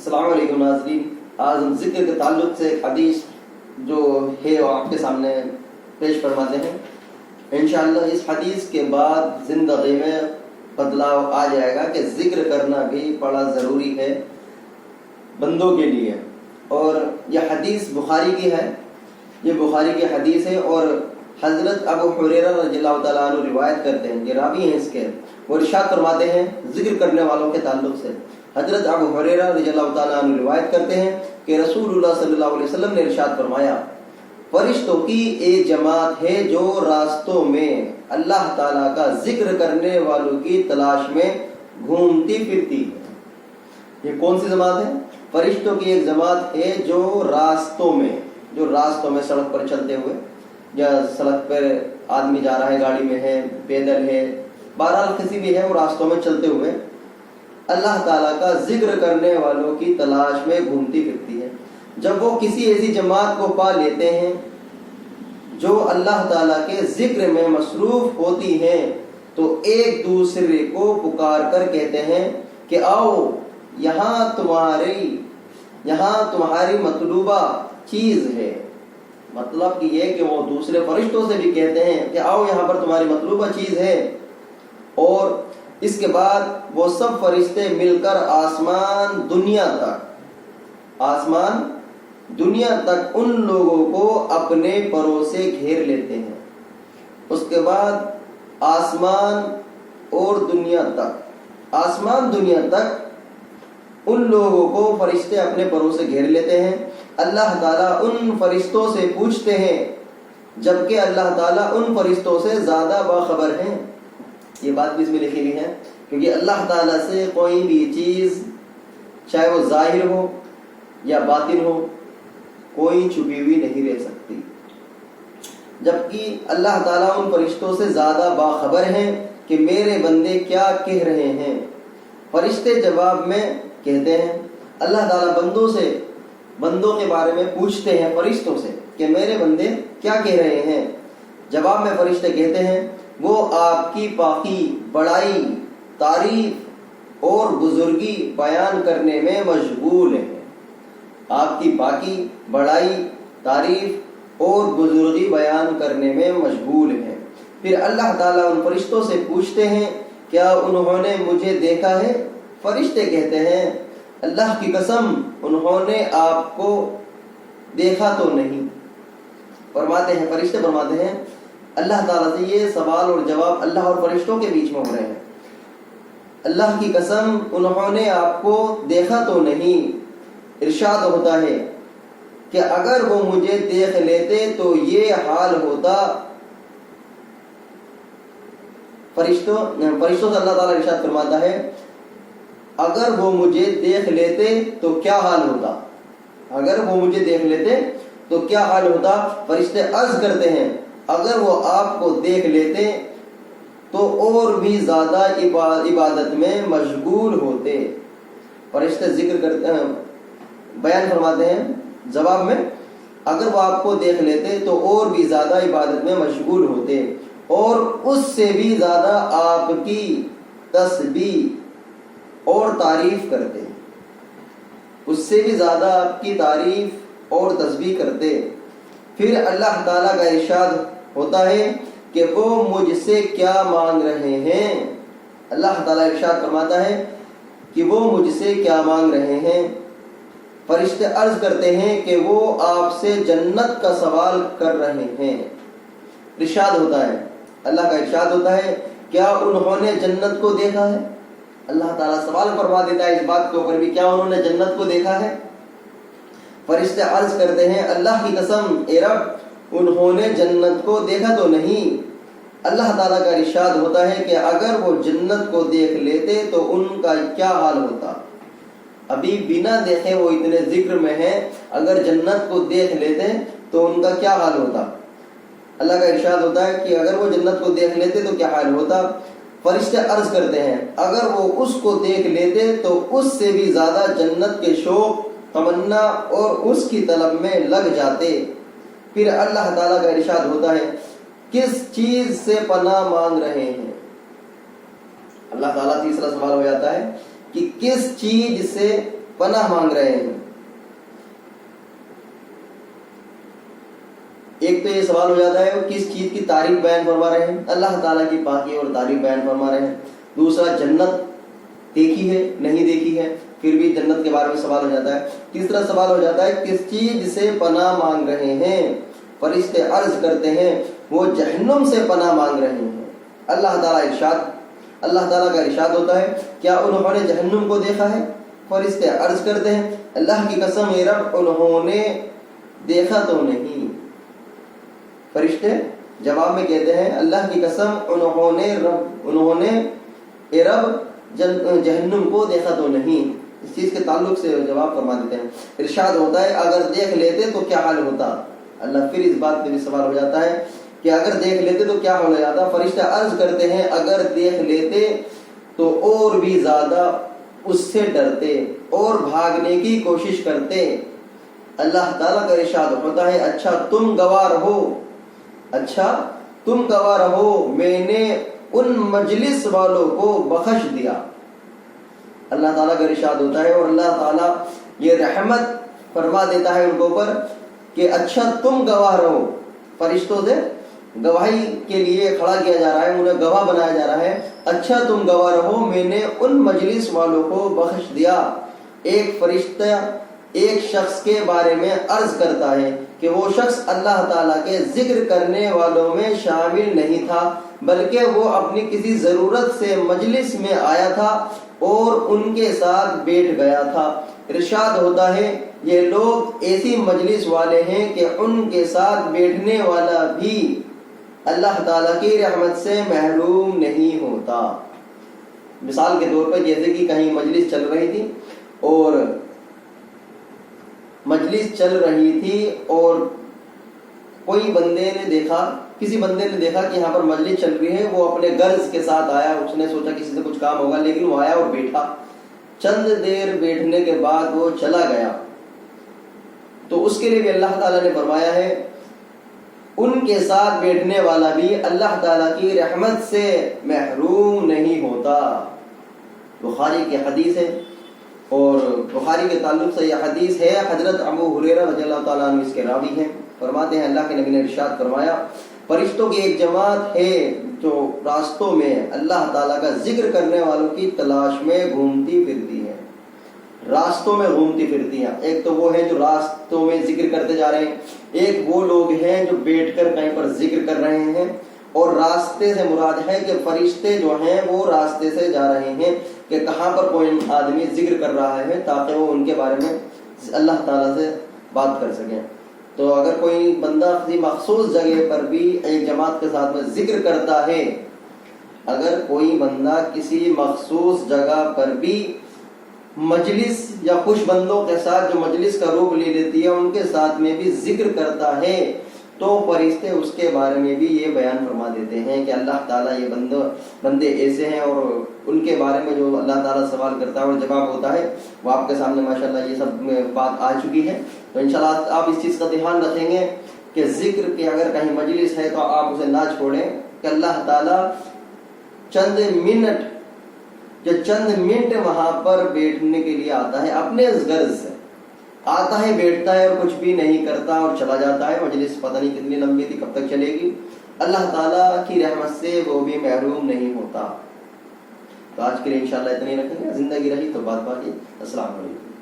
السلام علیکم ناظرین، آج ہم ذکر کے تعلق سے ایک حدیث جو ہے وہ آپ کے سامنے پیش فرماتے ہیں۔ انشاءاللہ اس حدیث کے بعد زندگی میں بدلاؤ آ جائے گا کہ ذکر کرنا بھی بڑا ضروری ہے بندوں کے لیے۔ اور یہ حدیث بخاری کی ہے، یہ بخاری کی حدیث ہے، اور حضرت ابو ہریرہ رضی اللہ تعالیٰ عنہ روایت کرتے ہیں، یہ راوی ہیں اس کے، وہ ارشاد فرماتے ہیں ذکر کرنے والوں کے تعلق سے۔ حضرت ابو ہریرہ رضی اللہ تعالیٰ عنہ روایت کرتے ہیں کہ رسول اللہ صلی اللہ علیہ وسلم نے ارشاد فرمایا، فرشتوں کی ایک جماعت ہے جو راستوں میں اللہ تعالیٰ کا ذکر کرنے والوں کی تلاش میں گھومتی پھرتی ہے۔ یہ کون سی جماعت ہے؟ فرشتوں کی ایک جماعت ہے جو راستوں میں سڑک پر چلتے ہوئے، یا سڑک پر آدمی جا رہا ہے، گاڑی میں ہے، پیدل ہے، بہرحال کسی بھی ہے، وہ راستوں میں چلتے ہوئے اللہ تعالیٰ کا ذکر کرنے والوں کی تلاش میں گھومتی پھرتی ہے۔ جب وہ کسی ایسی جماعت کو پا لیتے ہیں جو اللہ تعالیٰ کے ذکر میں مصروف ہوتی ہیں تو ایک دوسرے کو پکار کر کہتے ہیں کہ آؤ یہاں تمہاری مطلوبہ چیز ہے۔ مطلب کہ یہ کہ وہ دوسرے فرشتوں سے بھی کہتے ہیں کہ آؤ یہاں پر تمہاری مطلوبہ چیز ہے، اور اس کے بعد وہ سب فرشتے مل کر آسمان دنیا تک ان لوگوں کو اپنے پروں سے گھیر لیتے ہیں۔ اس کے بعد آسمان دنیا تک ان لوگوں کو فرشتے اپنے پروں سے گھیر لیتے ہیں۔ اللہ تعالیٰ ان فرشتوں سے پوچھتے ہیں، جبکہ اللہ تعالیٰ ان فرشتوں سے زیادہ باخبر ہیں۔ یہ بات بھی اس میں لکھی ہوئی ہے، کیونکہ اللہ تعالیٰ سے کوئی بھی چیز، چاہے وہ ظاہر ہو یا باطن ہو، کوئی چھپی ہوئی نہیں رہ سکتی، جبکہ اللہ تعالیٰ ان فرشتوں سے زیادہ باخبر ہیں کہ میرے بندے کیا کہہ رہے ہیں۔ فرشتے جواب میں کہتے ہیں، اللہ تعالیٰ بندوں کے بارے میں پوچھتے ہیں فرشتوں سے کہ میرے بندے کیا کہہ رہے ہیں۔ جواب میں فرشتے کہتے ہیں، وہ آپ کی پاکی، بڑائی، تعریف اور بزرگی بیان کرنے میں مشغول ہیں۔ آپ کی پاکی، بڑائی، تعریف اور بزرگی بیان کرنے میں مشغول ہیں۔ پھر اللہ تعالیٰ ان فرشتوں سے پوچھتے ہیں، کیا انہوں نے مجھے دیکھا ہے؟ فرشتے کہتے ہیں، اللہ کی قسم انہوں نے آپ کو دیکھا تو نہیں۔ فرشتے فرماتے ہیں اللہ تعالیٰ سے، یہ سوال اور جواب اللہ اور فرشتوں کے بیچ میں ہو رہے ہیں، اللہ کی قسم انہوں نے آپ کو دیکھا تو نہیں۔ ارشاد ہوتا ہے کہ اگر وہ مجھے دیکھ لیتے تو یہ حال ہوتا۔ فرشتوں سے اللہ تعالیٰ ارشاد فرماتا ہے، اگر وہ مجھے دیکھ لیتے تو کیا حال ہوتا؟ اگر وہ مجھے دیکھ لیتے تو کیا حال ہوتا؟ فرشتے عرض کرتے ہیں، اگر وہ آپ کو دیکھ لیتے تو اور بھی زیادہ عبادت میں مشغول ہوتے۔ فرشتے ذکر کرتے ہیں، بیان فرماتے ہیں جواب میں، اگر وہ آپ کو دیکھ لیتے تو اور بھی زیادہ عبادت میں مشغول ہوتے، اور اس سے بھی زیادہ آپ کی تسبیح اور تعریف کرتے، اس سے بھی زیادہ آپ کی تعریف اور تسبیح کرتے۔ پھر اللہ تعالیٰ کا ارشاد ہوتا ہے کہ وہ مجھ سے کیا مانگ رہے ہیں۔ اللہ تعالیٰ ارشاد فرماتا ہے کہ وہ مجھ سے کیا مانگ رہے ہیں۔ فرشتے عرض کرتے ہیں کہ وہ آپ سے جنت کا سوال کر رہے ہیں۔ ارشاد ہوتا ہے، اللہ کا ارشاد ہوتا ہے، کیا انہوں نے جنت کو دیکھا ہے؟ اللہ تعالیٰ سوال فرما دیتا ہے اس بات کے اوپر بھی، کیا انہوں نے جنت کو دیکھا ہے؟ فرشتے عرض کرتے ہیں، اللہ کی قسم اے رب انہوں نے جنت کو دیکھا تو نہیں۔ اللہ تعالیٰ کا ارشاد ہوتا ہے کہ اگر وہ جنت کو دیکھ لیتے تو ان کا کیا حال ہوتا۔ ابھی بنا دیکھے وہ اتنے ذکر میں ہیں، اگر جنت کو دیکھ لیتے تو ان کا کیا حال ہوتا۔ اللہ کا ارشاد ہوتا ہے کہ اگر وہ جنت کو دیکھ لیتے تو کیا حال ہوتا۔ فرشتے عرض کرتے ہیں، اگر وہ اس کو دیکھ لیتے تو اس سے بھی زیادہ جنت کے شوق، تمنا اور اس کی طلب میں لگ جاتے۔ پھر اللہ تعالیٰ کا ارشاد ہوتا ہے، کس چیز سے پناہ مانگ رہے ہیں؟ اللہ تعالیٰ تیسرا سوال ہو جاتا ہے کہ کس چیز سے پناہ مانگ رہے ہیں۔ ایک تو یہ سوال ہو جاتا ہے وہ کس چیز کی تعریف بیان فرما رہے ہیں؟ اللہ تعالیٰ کی پاکی اور تعریف بیان فرما رہے ہیں۔ دوسرا، جنت دیکھی ہے نہیں دیکھی ہے، پھر بھی جنت کے بارے میں سوال ہو جاتا ہے۔ تیسرا سوال ہو جاتا ہے کس چیز سے پناہ مانگ رہے ہیں؟ فرشتے عرض کرتے ہیں وہ جہنم سے پناہ مانگ رہے ہیں۔ اللہ تعالیٰ کا ارشاد ہوتا ہے کیا انہوں نے جہنم کو دیکھا ہے؟ فرشتے عرض کرتے ہیں اللہ کی قسم اے رب انہوں نے دیکھا تو نہیں۔ فرشتے جواب میں کہتے ہیں اللہ کی قسم انہوں نے اے رب جہنم کو دیکھا تو نہیں۔ اس چیز کے تعلق سے جواب فرما دیتے ہیں۔ ارشاد ہوتا ہے اگر دیکھ لیتے تو کیا حال ہوتا؟ اللہ پھر اس بات پہ بھی سوال ہو جاتا ہے کہ اگر دیکھ لیتے تو کیا ہو جاتا؟ فرشتے عرض کرتے ہیں اگر دیکھ لیتے تو اور بھی زیادہ اس سے ڈرتے اور بھاگنے کی کوشش کرتے۔ اللہ تعالیٰ کا ارشاد ہوتا ہے اچھا تم گواہ رہو میں نے ان مجلس والوں کو بخش دیا۔ اللہ تعالیٰ کا ارشاد ہوتا ہے اور اللہ تعالیٰ یہ رحمت فرما دیتا ہے ان کے اوپر کہ اچھا تم گواہ رہو۔ فرشتوں سے گواہی کے لیے کھڑا کیا جا رہا ہے، انہیں گواہ بنایا جا رہا ہے۔ اچھا تم گواہ رہو میں نے ان مجلس والوں کو بخش دیا۔ ایک فرشتہ ایک شخص کے بارے میں عرض کرتا ہے کہ وہ شخص اللہ تعالیٰ کے ذکر کرنے والوں میں شامل نہیں تھا بلکہ وہ اپنی کسی ضرورت سے مجلس میں آیا تھا اور ان کے ساتھ بیٹھ گیا تھا۔ ارشاد ہوتا ہے یہ لوگ ایسی مجلس والے ہیں کہ ان کے ساتھ بیٹھنے والا بھی اللہ تعالیٰ کی رحمت سے محروم نہیں ہوتا۔ مثال کے طور پر جیسے کہ کہیں مجلس چل رہی تھی اور کوئی کسی بندے نے دیکھا کہ یہاں پر مجلس چل رہی ہے، وہ اپنے غرض کے ساتھ آیا، اس نے سوچا کسی سے کچھ کام ہوگا لیکن وہ آیا اور بیٹھا۔ چند دیر بیٹھنے کے بعد وہ چلا گیا تو اس کے لیے بھی اللہ تعالیٰ نے فرمایا ہے ان کے ساتھ بیٹھنے والا بھی اللہ تعالیٰ کی رحمت سے محروم نہیں ہوتا۔ بخاری کی حدیث ہے اور بخاری کے تعلق سے یہ حدیث ہے، حضرت ابو ہریرہ رضی اللہ تعالیٰ عنہ اس کے راوی ہیں، فرماتے ہیں اللہ کے نبی نے ارشاد فرمایا فرشتوں کی ایک جماعت ہے جو راستوں میں اللہ تعالیٰ کا ذکر کرنے والوں کی تلاش میں گھومتی پھرتی ہے۔ راستوں میں گھومتی پھرتی ہیں، ایک تو وہ ہیں جو راستوں میں ذکر کرتے جا رہے ہیں، ایک وہ لوگ ہیں جو بیٹھ کر کہیں پر ذکر کر رہے ہیں، اور راستے سے مراد ہے کہ فرشتے جو ہیں وہ راستے سے جا رہے ہیں کہ کہاں پر کوئی آدمی ذکر کر رہا ہے تاکہ وہ ان کے بارے میں اللہ تعالیٰ سے بات کر سکیں۔ تو اگر کوئی بندہ کسی مخصوص جگہ پر بھی ایک جماعت کے ساتھ میں ذکر کرتا ہے، اگر کوئی بندہ کسی مخصوص جگہ پر بھی مجلس یا خوش بندوں کے ساتھ جو مجلس کا روپ لے لیتی ہے ان کے ساتھ میں بھی ذکر کرتا ہے تو فرشتے اس کے بارے میں بھی یہ بیان فرما دیتے ہیں کہ اللہ تعالیٰ یہ بندے ایسے ہیں، اور ان کے بارے میں جو اللہ تعالیٰ سوال کرتا ہے اور جواب ہوتا ہے وہ آپ کے سامنے ماشاءاللہ یہ سب بات آ چکی ہے۔ تو انشاءاللہ آپ اس چیز کا دھیان رکھیں گے کہ ذکر کی اگر کہیں مجلس ہے تو آپ اسے نہ چھوڑیں کہ اللہ تعالیٰ چند منٹ وہاں پر بیٹھنے کے لیے آتا ہے، اپنے غرض سے آتا ہے، بیٹھتا ہے اور کچھ بھی نہیں کرتا اور چلا جاتا ہے۔ مجلس پتہ نہیں کتنی لمبی تھی، کب تک چلے گی، اللہ تعالیٰ کی رحمت سے وہ بھی محروم نہیں ہوتا۔ تو آج کے لیے انشاءاللہ اتنی رکھیں گے، زندگی رہی تو بات باقی۔ السلام علیکم۔